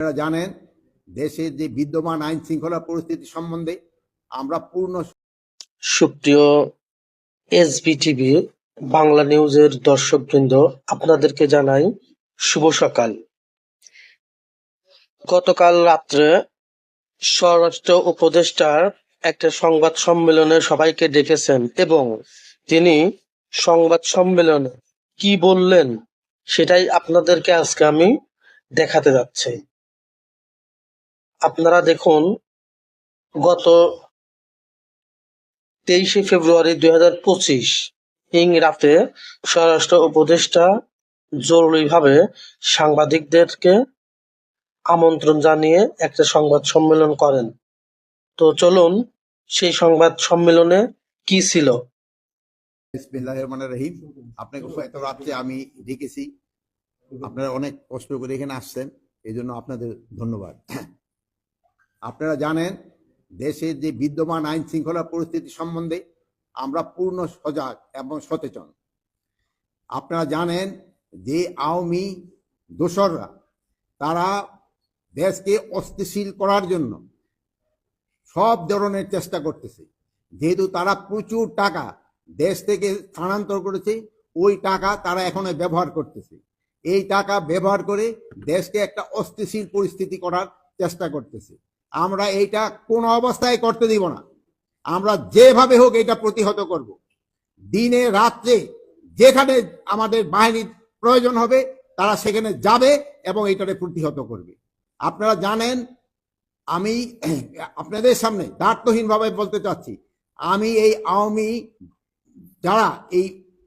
আপনারা জানেন দেশের যে বিদ্যমান আইন শৃঙ্খলা পরিস্থিতি সম্বন্ধে আমরা পূর্ণ সুপ্রিয় এসবিটিভি বাংলা নিউজের দর্শকবৃন্দ, আপনাদেরকে জানাই শুভ সকাল। গতকাল রাত্রে স্বরাষ্ট্র উপদেষ্টার একটা সংবাদ সম্মেলনে সবাইকে ডেকেছেন এবং তিনি সংবাদ সম্মেলনে কি বললেন সেটাই আপনাদেরকে আজকে আমি দেখাতে যাচ্ছি। আপনারা দেখুন, গত 23শে ফেব্রুয়ারি 2025 রাতে স্বরাষ্ট্র উপদেষ্টা জরুরিভাবে সাংবাদিকদেরকে আমন্ত্রণ জানিয়ে একটা সংবাদ সম্মেলন করেন। তো চলুন সেই সংবাদ সম্মেলনে কি ছিল। বিসমিল্লাহির রহমানির রহিম। আপনাকে এত রাত্রে আমি ডেকেছি, আপনারা অনেক কষ্ট করে এখানে আসছেন, এই জন্য আপনাদের ধন্যবাদ। আপনারা জানেন দেশের যে বিদ্যমান আইন শৃঙ্খলা পরিস্থিতি সম্বন্ধে আমরা পূর্ণ সজাগ এবং সচেতন। আপনারা জানেন যে আওয়ামী দোসররা তারা দেশকে অস্থিতিশীল করার জন্য সব ধরনের চেষ্টা করতেছে। যেহেতু তারা প্রচুর টাকা দেশ থেকে স্থানান্তর করেছে, ওই টাকা তারা এখন ব্যবহার করতেছে। এই টাকা ব্যবহার করে দেশকে একটা অস্থিতিশীল পরিস্থিতি করার চেষ্টা করতেছে। আমরা এইটা কোনো অবস্থায় করতে দিব না। আমরা যেভাবে হোক এটা প্রতিহত করব। দিনে রাত্রে যেখানে আমাদের বাহিনীর প্রয়োজন হবে তারা সেখানে যাবে এবং এইটাকে প্রতিহত করবে। আপনারা জানেন, আমি আপনাদের সামনে দায়িত্বহীনভাবে বলতে চাচ্ছি, আমি এই আওয়ামী যারা এই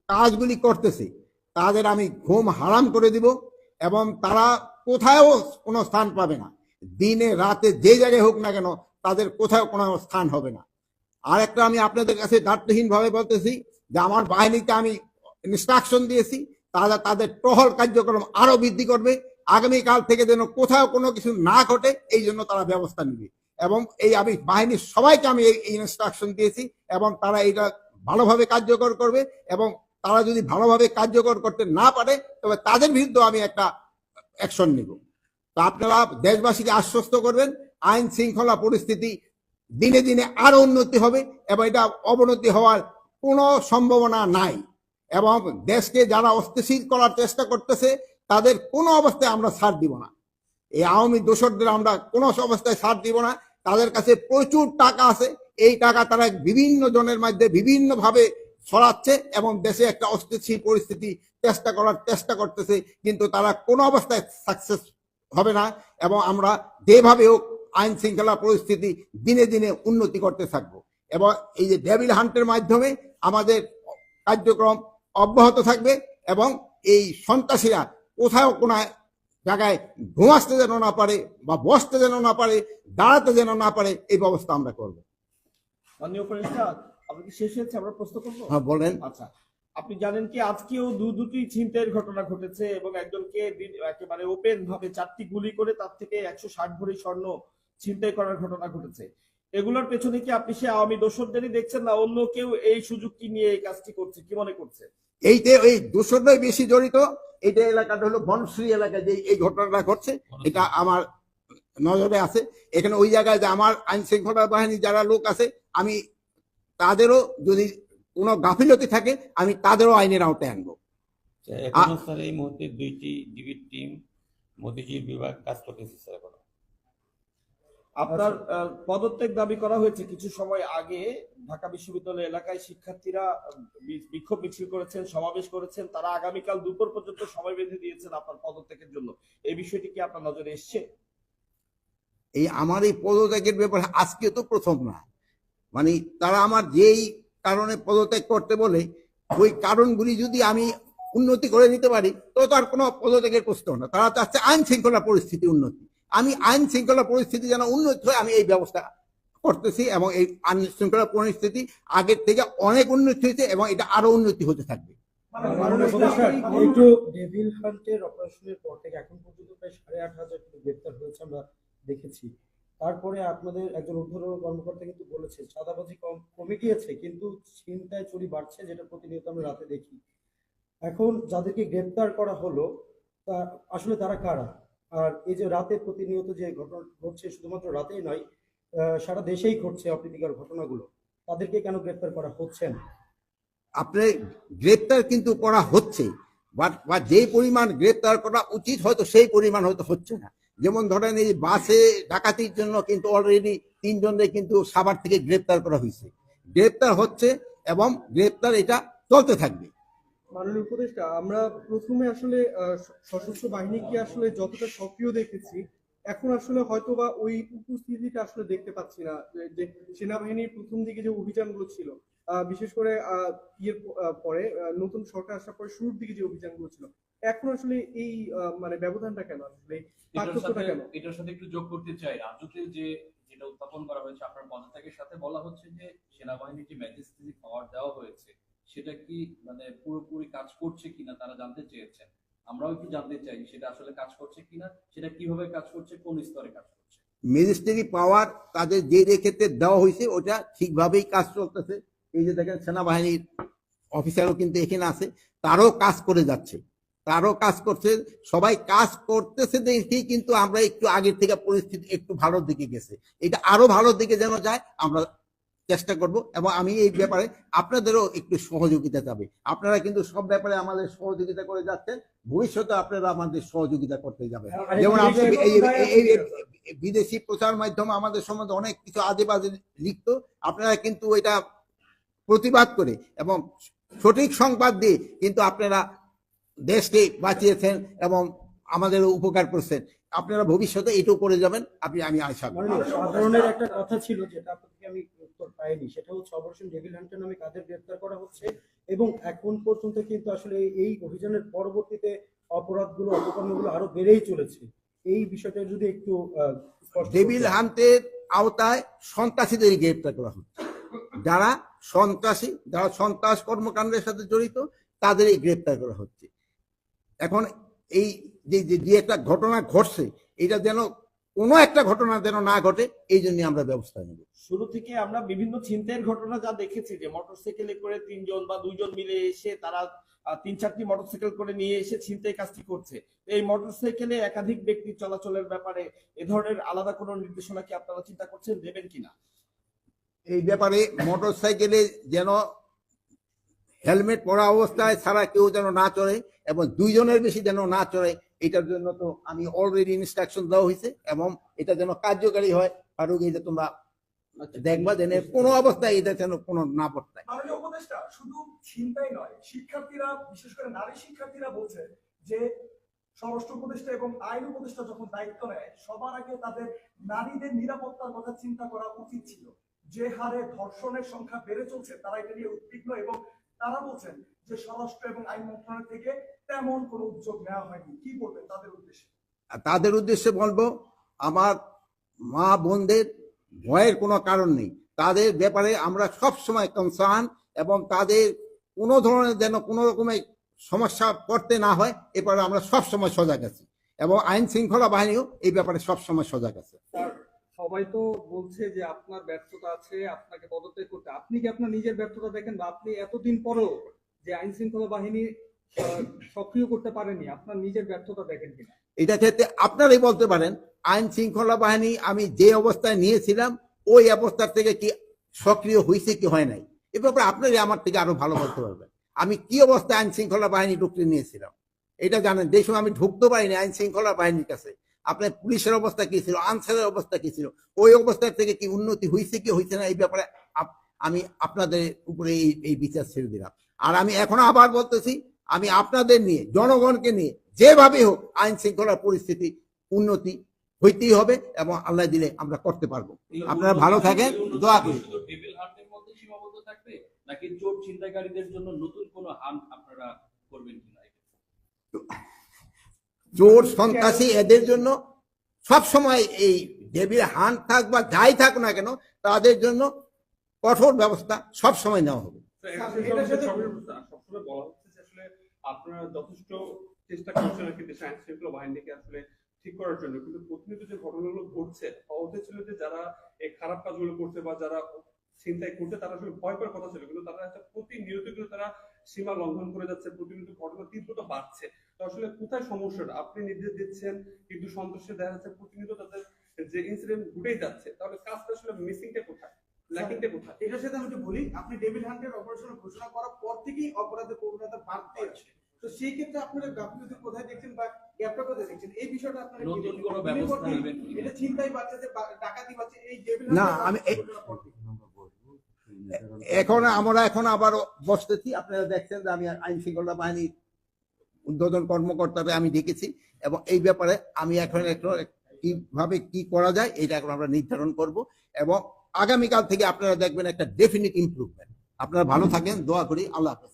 কাজগুলি করতেছে তাদের আমি ঘুম হারাম করে দিব এবং তারা কোথাও কোনো স্থান পাবে না। দিনে রাতে যে জায়গায় হোক না কেন তাদের কোথাও কোনো স্থান হবে না। আর একটা আমি আপনাদের কাছে দায়িত্বহীনভাবে বলতেছি যে আমার বাহিনীকে আমি ইনস্ট্রাকশন দিয়েছি, তারা তাদের টহল কার্যক্রম আরো বৃদ্ধি করবে। আগামীকাল থেকে যেন কোথাও কোনো কিছু না ঘটে এই জন্য তারা ব্যবস্থা নেবে। এবং এই আমি বাহিনীর সবাইকে আমি এই ইনস্ট্রাকশন দিয়েছি এবং তারা এটা ভালোভাবে কার্যকর করবে এবং তারা যদি ভালোভাবে কার্যকর করতে না পারে তবে তাদের বিরুদ্ধে আমি একটা অ্যাকশন নিব। তো আপনারা দেশবাসীকে আশ্বস্ত করবেন আইন শৃঙ্খলা পরিস্থিতি দিনে দিনে আরো উন্নতি হবে এবং এটা অবনতি হওয়ার কোনো সম্ভাবনা নাই। এবং দেশকে যারা অস্থিতিশীল করার চেষ্টা করতেছে তাদের কোনো অবস্থায় আমরা ছাড় দিব না। এই আওয়ামী দোসরদের আমরা কোনো অবস্থায় ছাড় দিব না। তাদের কাছে প্রচুর টাকা আছে, এই টাকা তারা বিভিন্ন জনের মধ্যে বিভিন্ন ভাবে ছড়াচ্ছে এবং দেশে একটা অস্থিতিশীল পরিস্থিতি চেষ্টা করতেছে, কিন্তু তারা কোনো অবস্থায় সাকসেস হবে না। এবং আমরা যেভাবে হোক আইন শৃঙ্খলা পরিস্থিতি দিনে দিনে উন্নতি করতে থাকবো এবং এই যে ডেভিল হান্টের মাধ্যমে আমাদের কার্যক্রম অব্যাহত থাকবে এবং এই সন্ত্রাসীরা কোথাও কোনো জায়গায় ঘুমাতে যেন না পারে বা বসতে যেন না পারে, দাঁড়াতে যেন না পারে, এই ব্যবস্থা আমরা করবো। মাননীয় উপদেষ্টা, আপনাকে শেষ হয়েছে, আমরা প্রশ্ন করবো। হ্যাঁ বলেন। আচ্ছা, আপনি জানেন কি আজকেও দুটি ছিনতাইয়ের ঘটনা ঘটেছে এবং একজনকে একেবারে ওপেন ভাবে 4টি গুলি করে তার থেকে 160 ভরি স্বর্ণ ছিনতাই করার ঘটনা ঘটেছে। এগুলোর পেছনে কি আপনি সে আওয়ামী দোসরদেরই দেখছেন না অন্য কেউ এই সুযোগটি নিয়ে এই কাজটি করছে, কি মনে করছে? এইতে ওই দোসররাই বেশি জড়িত। এইটা এলাকাটা হলো বনশ্রী এলাকায় যে এই ঘটনাটা ঘটছে, এটা আমার নজরে আছে। এখানে ওই জায়গায় যে আমার আইন শৃঙ্খলা বাহিনী যারা লোক আছে, আমি তাদেরও যদি কোনো গাফিলতি থাকে আমি তাদেরও আইনের আওতায় আনবো। এখনো স্যার এই মুহূর্তে 2টি ডিবির টিম মতিঝিল বিভাগ কাজ করতেছে স্যার। এখন আপনার পদত্যাগ দাবি করা হয়েছে কিছু সময় আগে। ঢাকা বিশ্ববিদ্যালয় এলাকায় শিক্ষার্থীরা বিক্ষোভ মিছিল করেছেন, সমাবেশ করেছেন, তারা আগামীকাল দুপুর পর্যন্ত সময় বেঁধে দিয়েছেন আপনার পদত্যাগের জন্য। এই বিষয়টি কি আপনার নজরে এসছে? এই আমার এই পদত্যাগের ব্যাপারে আজকে তো প্রথম না, মানে তারা আমার যেই কারণে পদত্যাগ করতে বলে ওই কারণগুলি যদি আমি উন্নতি করে নিতে পারি তো তার কোনো পদত্যাগের প্রশ্ন না। তারা চাচ্ছে আইন শৃঙ্খলা পরিস্থিতি উন্নতি। আমি আইন শৃঙ্খলা পরিস্থিতি যেন উন্নতি হয় আমি এই ব্যবস্থা করতেছি এবং এই আইন শৃঙ্খলা পরিস্থিতি আগের থেকে অনেক উন্নতি হয়েছে এবং এটা আরো উন্নতি হতে থাকবে। একটু ডেভিল হান্টের অপারেশনের পর থেকে এখন পর্যন্ত প্রায় 8,500 গ্রেপ্তার হয়েছে আমরা দেখেছি। তারপরে আপনাদের একজন ঊর্ধ্বতন কর্মকর্তা কিন্তু বলেছে চাঁদাবাজি কমে গিয়েছে কিন্তু ছিনতাই চুরি বাড়ছে, যেটা প্রতিনিয়ত আমরা রাতে দেখি। এখন যাদেরকে গ্রেপ্তার করা হলো তা আসলে তারা কারা? আর এই যে রাতে প্রতিনিয়ত যে ঘটনা ঘটছে, শুধুমাত্র রাতেই নয়, সারা দেশেই ঘটছে অপ্রীতিকর ঘটনাগুলো, তাদেরকে কেন গ্রেপ্তার করা হচ্ছে না? আপনি গ্রেপ্তার কিন্তু করা হচ্ছে, বা যে পরিমাণ গ্রেপ্তার করা উচিত হয়তো সেই পরিমাণ হয়তো হচ্ছে না। যেমন ধরেন এই বাসে ডাকাতির জন্য কিন্তু অলরেডি 3 জনকে কিন্তু সাভার থেকে গ্রেপ্তার করা হয়েছে, গ্রেপ্তার হচ্ছে এবং গ্রেপ্তার এটা চলতে থাকবে। মাননীয় উপদেষ্টা, আমরা প্রথমে আসলে সশস্ত্র বাহিনীকে আসলে যতটা সক্রিয় দেখেছি, এখন আসলে হয়তোবা ওই উপস্থিতিটা আসলে দেখতে পাচ্ছি না। যে সেনাবাহিনীর প্রথম দিকে যে অভিযানগুলো ছিল, বিশেষ করে পরে নতুন সরকার আসার পরে শুরুর দিকে যে অভিযানগুলো ছিল, এখন আসলে এই মানে ব্যবধানটা কেন, আসলে এই পার্থক্যটা কেন? এটার সাথে একটু যোগ করতে চাই, রাজুকে যেটা উত্থাপন করা হয়েছে আপনার পদত্যাগের সাথে, বলা হচ্ছে যে সেনাবাহিনীর যে ম্যাজিস্ট্রেট পাওয়ার দেওয়া হয়েছে সেটা কি মানে পুরোপুরি কাজ করছে কিনা তারা জানতে চেয়েছেন। আমরাও একটু জানতে চাই সেটা আসলে কাজ করছে কিনা, সেটা কিভাবে কাজ করছে, কোন স্তরে কাজ করছে। ম্যাজিস্ট্রেরি পাওয়ার তাদের যে ক্ষেত্রে দেওয়া হয়েছে ওটা ঠিকভাবেই কাজ চলতেছে। এই যে দেখেন সেনাবাহিনীর অফিসারও কিন্তু এখানে আছে, তারও কাজ করে যাচ্ছে, তারও কাজ করছে, সবাই কাজ করতেছে দেখেই কিন্তু আমরা একটু আগের থেকে পরিস্থিতি একটু ভালোর দিকে গেছে। এটা আরো ভালোর দিকে যেন যায় আমরা চেষ্টা করব, এবং আমি এই ব্যাপারে আপনাদেরও একটু সহযোগিতা চাবে। আপনারা কিন্তু সব ব্যাপারে আমাদের সহযোগিতা করে যাচ্ছেন, ভবিষ্যতে আপনারা আমাদের সহযোগিতা করতে যাবেন। যেমন আপনি এই বিদেশি প্রচার মাধ্যম আমাদের সম্বন্ধে অনেক কিছু আজে বাজে লিখত, আপনারা কিন্তু এটা প্রতিবাদ করে এবং সঠিক সংবাদ দিয়ে কিন্তু আপনারা দেশকে বাঁচিয়েছেন এবং আমাদের উপকার করছেন। আপনারা ভবিষ্যতে এটাও করে যাবেন, আমি আশা করি। সাধারণের একটা কথা ছিল, যেটা আপনাকে আমি উত্তর পাইনি, সেটা হচ্ছে অপারেশন ডেভিল হান্টার নামে কাদের গ্রেপ্তার করা হচ্ছে, এবং এখন পর্যন্ত কিন্তু আসলে এই অভিযানের পরবর্তীতে অপরাধগুলো, অপকর্মগুলো আরো বেড়েই চলেছে। এই বিষয়টা যদি একটু স্পষ্ট করতেন। ডেভিল হান্টের আওতায় সন্ত্রাসীদের গ্রেপ্তার করা হচ্ছে, যারা সন্ত্রাসী, যারা সন্ত্রাস কর্মকাণ্ডের সাথে জড়িত তাদেরই গ্রেপ্তার করা হচ্ছে। এখন এই যে একটা ঘটনা ঘটছে, এটা যেন কোনো একটা ঘটনা যেন না ঘটে, এই জন্য আমরা ব্যবস্থা নেব। শুরু থেকে আমরা বিভিন্ন ছিনতাইয়ের ঘটনা যা দেখেছি, যে মোটরসাইকেলে করে 3 জন বা 2 জন মিলে এসে তারা 3-4টি মোটরসাইকেল করে নিয়ে এসে ছিনতাই কাজটি করছে। এই মোটরসাইকেলে একাধিক ব্যক্তি চলাচলের ব্যাপারে এ ধরনের আলাদা কোনো নির্দেশনা কি আপনারা চিন্তা করছেন, দেবেন কিনা? এই ব্যাপারে মোটর সাইকেলে যেন হেলমেট পরা অবস্থায় ছাড়া কেউ যেন না চড়ে, এবং 2 জনের বেশি যেন না চড়ে, এটার জন্য তো আমি অলরেডি ইনস্ট্রাকশন দেওয়া হয়েছে, এবং এটা যেন কার্যকারী হয়। ফারুক, এটা তোমরা দেখবা যেন কোনো অবস্থায় এটা যেন কোনো না পড়তায়। মাননীয় উপদেষ্টা, শুধু ছিনতাই নয়, শিক্ষার্থীরা, বিশেষ করে নারী শিক্ষার্থীরা বলছে যে স্বরাষ্ট্র উপদেষ্টা এবং আইন উপদেষ্টা যখন দায়িত্ব নেয়, সবার আগে তাদের নারীদের নিরাপত্তার কথা চিন্তা করা উচিত ছিল। যে হারে ধর্ষণের সংখ্যা বেড়ে চলছে, তারা এটা নিয়ে উদ্বিগ্ন, এবং তারা বলছেন যে স্বরাষ্ট্র এবং আইন মন্ত্রণালয় থেকে তেমন কোনো উদ্যোগ নেওয়া হয়নি। কি বলবেন তাদের উদ্দেশ্যে? তাদের উদ্দেশ্যে বলবো, আমার মা বোনদের ভয়ের কোনো কারণ নেই, তাদের ব্যাপারে আমরা সব সময় কনসার্ন, এবং তাদের কোনো ধরনের যেন কোনো রকমের সমস্যা পড়তে না হয় এবারে আমরা সব সময় সজাগ আছি, এবং আইন শৃঙ্খলা বাহিনীও এই ব্যাপারে সব সময় সজাগ আছে। সবাই তো বলছে যে আপনার ব্যর্থতা আছে, আপনাকে পদত্যাগ করতে। আপনি কি আপনার নিজের ব্যর্থতা দেখেন, বা আপনি এতদিন পরেও যে আইন শৃঙ্খলা বাহিনী সক্রিয় করতে পারেনি, আপনার নিজের ব্যর্থতা দেখেন কিনা? এটা ক্ষেত্রে আপনারাই বলতে পারেন, আইন শৃঙ্খলা বাহিনী আমি যে অবস্থায় নিয়েছিলাম ওই অবস্থার থেকে কি সক্রিয় হয়েছে কি হয় নাই, এ ব্যাপারে আপনারাই আমার থেকে আরো ভালো বলতে পারবেন। আমি কি অবস্থায় আইন শৃঙ্খলা বাহিনী ঢুকতে নিয়েছিলাম এটা জানেন। যে সময় আমি ঢুকতে পারিনি আইন শৃঙ্খলা বাহিনীর কাছে, আপনার পুলিশের অবস্থা কি ছিল, আনসারের অবস্থা কি ছিল, ওই অবস্থার থেকে কি উন্নতি হয়েছে কি হয়েছে না, এই ব্যাপারে আমি আপনাদের উপরে এই বিচার ছেড়ে দিলাম। আর আমি এখন আবার বলতেছি, আমি আপনাদের নিয়ে, জনগণকে নিয়ে যেভাবে হোক আইন শৃঙ্খলার পরিস্থিতি উন্নতি হইতেই হবে, এবং আল্লাহ দিলে আমরা করতে পারবো। আপনারা ভালো থাকেন, দোয়া করি। শুধু ডেভিল হান্টের মধ্যে সীমাবদ্ধ থাকবে, নাকি চোর ছিনতাইকারীদের জন্য নতুন কোনো হান্ট আপনারা করবেন কিনা? চোর সন্ত্রাসী এদের জন্য সব সময় এই ডেভিল হান্ট থাক বা যাই থাক না কেন, তাদের জন্য কঠোর ব্যবস্থা সব সময় নেওয়া হবে। সবসময় বলা হচ্ছে যে আসলে আপনারা যথেষ্ট চেষ্টা করছেন আর কি দেশের আইন শৃঙ্খলা বাহিনীকে আসলে ঠিক করার জন্য, কিন্তু প্রতিনিয়ত যে ঘটনাগুলো ঘটছে, হতে ছিল যে যারা এই খারাপ কাজগুলো করছে বা যারা ছিনতাই করছে তারা আসলে ভয় পাওয়ার কথা ছিল, কিন্তু তারা প্রতিনিয়ত কিন্তু তারা সীমা লঙ্ঘন করে যাচ্ছে, প্রতিনিয়ত ঘটনা তীব্রতা বাড়ছে। তো আসলে কোথায় সমস্যাটা? আপনি নির্দেশ দিচ্ছেন কিন্তু সন্ত্রাসী দেখা যাচ্ছে প্রতিনিয়ত তাদের যে ইনসিডেন্ট ঘটেই যাচ্ছে, তাহলে কাজটা আসলে মিসিংটা কোথায়, ল্যাকিংটা কোথায়? এটার সাথে আমি একটু বলি, আপনি ডেভিল হান্টের অপারেশন ঘোষণা করার পর থেকেই অপরাধের প্রবণতা বাড়তে আছে। তো সেই ক্ষেত্রে আপনারা গাফিলতি কোথায় দেখছেন বা গ্যাপটা কোথায় দেখছেন, এই বিষয়টা আপনারা কি নতুন দেখছেন? কোনো ব্যবস্থা দিনের পর দিন নেবেন কিনা? এটা চিন্তাই বাড়ছে যে ডাকাতি বাড়ছে, এই ডেভিল না, হান্টের আমি এই- ঘোষণার পর থেকে। আমরা এখন আবার বসতেছি। আপনারা দেখছেন যে আমি আইন শৃঙ্খলা বাহিনীর উদ্বোধন কর্মকর্তাকে আমি ডেকেছি এবং এই ব্যাপারে আমি এখন কিভাবে কি করা যায় এটা এখন আমরা নির্ধারণ করব এবং আগামীকাল থেকে আপনারা দেখবেন একটা ডেফিনিট ইমপ্রুভমেন্ট। আপনারা ভালো থাকেন, দোয়া করি। আল্লাহ হাফেজ।